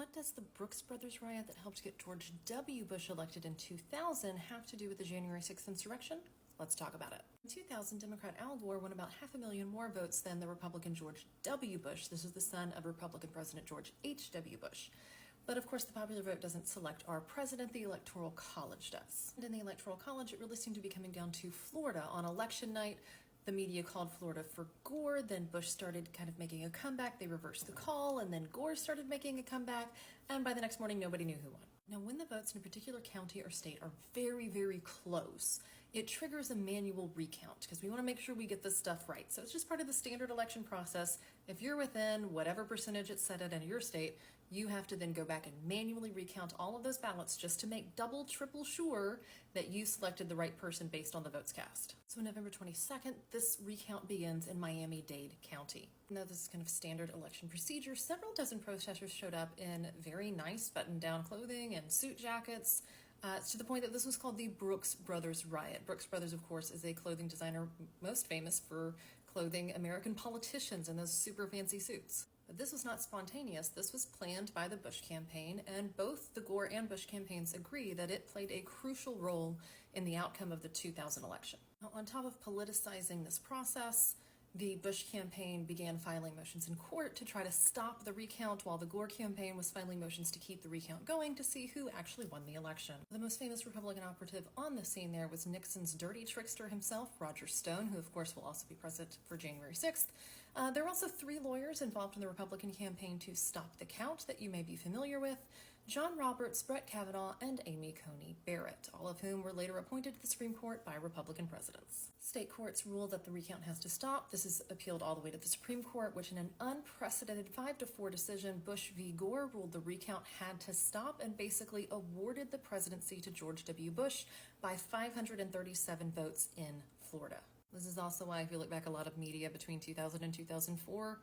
What does the Brooks Brothers Riot that helped get George W. Bush elected in 2000 have to do with the January 6th insurrection? Let's talk about it. In 2000, Democrat Al Gore won about 500,000 more votes than the Republican George W. Bush. This was the son of Republican President George H.W. Bush. But of course, the popular vote doesn't select our president, the Electoral College does. And in the Electoral College, it really seemed to be coming down to Florida. On election night, the media called Florida for Gore, then Bush started kind of making a comeback. They reversed the call, and then Gore started making a comeback, and by the next morning, nobody knew who won. Now, when the votes in a particular county or state are very, very close, it triggers a manual recount because we want to make sure we get this stuff right. So it's just part of the standard election process. If you're within whatever percentage it's set at in your state, you have to then go back and manually recount all of those ballots just to make double, triple sure that you selected the right person based on the votes cast. So November 22nd, this recount begins in Miami-Dade County. Now, this is kind of standard election procedure. Several dozen protesters showed up in very nice button-down clothing and suit jackets, to the point that this was called the Brooks Brothers Riot. Brooks Brothers, of course, is a clothing designer most famous for clothing American politicians in those super fancy suits. But this was not spontaneous. This was planned by the Bush campaign, and both the Gore and Bush campaigns agree that it played a crucial role in the outcome of the 2000 election. Now, on top of politicizing this process, the Bush campaign began filing motions in court to try to stop the recount, while the Gore campaign was filing motions to keep the recount going to see who actually won the election. The most famous Republican operative on the scene there was Nixon's dirty trickster himself, Roger Stone, who of course will also be present for January 6th. There were also 3 lawyers involved in the Republican campaign to stop the count that you may be familiar with: John Roberts, Brett Kavanaugh, and Amy Coney Barrett, all of whom were later appointed to the Supreme Court by Republican presidents. State courts rule that the recount has to stop. This is appealed all the way to the Supreme Court, which in an unprecedented 5-4 decision, Bush v. Gore ruled the recount had to stop and basically awarded the presidency to George W. Bush by 537 votes in Florida. This is also why, if you look back, a lot of media between 2000 and 2004,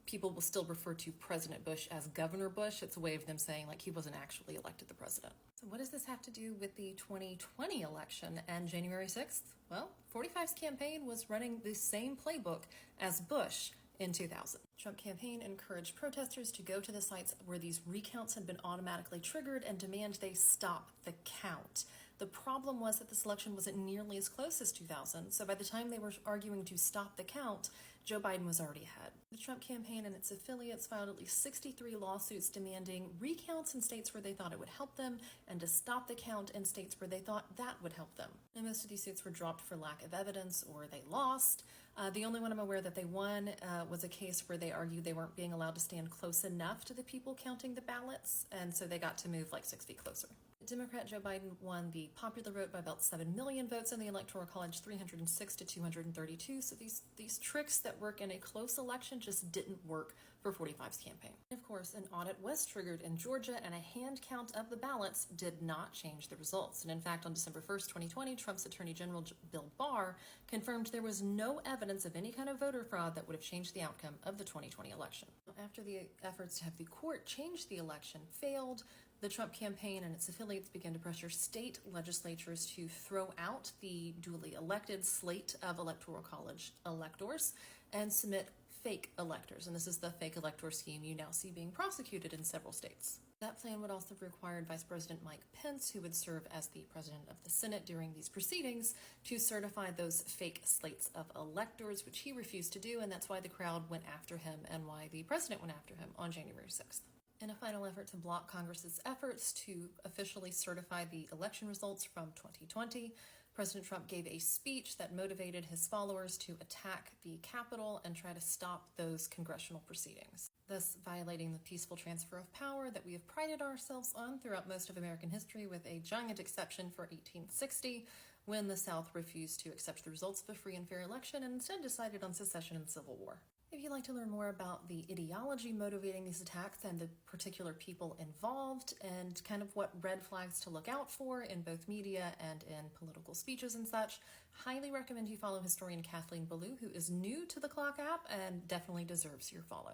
people will still refer to President Bush as Governor Bush. It's a way of them saying, like, he wasn't actually elected the president. So what does this have to do with the 2020 election and January 6th? Well, 45's campaign was running the same playbook as Bush in 2000. The Trump campaign encouraged protesters to go to the sites where these recounts had been automatically triggered and demand they stop the count. The problem was that this election wasn't nearly as close as 2000, so by the time they were arguing to stop the count, Joe Biden was already ahead. The Trump campaign and its affiliates filed at least 63 lawsuits demanding recounts in states where they thought it would help them and to stop the count in states where they thought that would help them. And most of these suits were dropped for lack of evidence or they lost. The only one I'm aware that they won was a case where they argued they weren't being allowed to stand close enough to the people counting the ballots, and so they got to move like 6 feet closer. Democrat Joe Biden won the popular vote by about 7 million votes in the Electoral College, 306 to 232. So these tricks that work in a close election just didn't work for 45's campaign. Of course, an audit was triggered in Georgia, and a hand count of the ballots did not change the results. And in fact, on December 1st, 2020, Trump's Attorney General Bill Barr confirmed there was no evidence of any kind of voter fraud that would have changed the outcome of the 2020 election. After the efforts to have the court change the election failed, the Trump campaign and its affiliates began to pressure state legislatures to throw out the duly elected slate of Electoral College electors and submit fake electors. And this is the fake elector scheme you now see being prosecuted in several states. That plan would also have required Vice President Mike Pence, who would serve as the president of the Senate during these proceedings, to certify those fake slates of electors, which he refused to do, and that's why the crowd went after him and why the president went after him on January 6th. In a final effort to block Congress's efforts to officially certify the election results from 2020, President Trump gave a speech that motivated his followers to attack the Capitol and try to stop those congressional proceedings, thus violating the peaceful transfer of power that we have prided ourselves on throughout most of American history, with a giant exception for 1860, when the South refused to accept the results of a free and fair election and instead decided on secession and civil war. If you'd like to learn more about the ideology motivating these attacks and the particular people involved and kind of what red flags to look out for in both media and in political speeches and such, highly recommend you follow historian Kathleen Belew, who is new to the Clock app and definitely deserves your follow.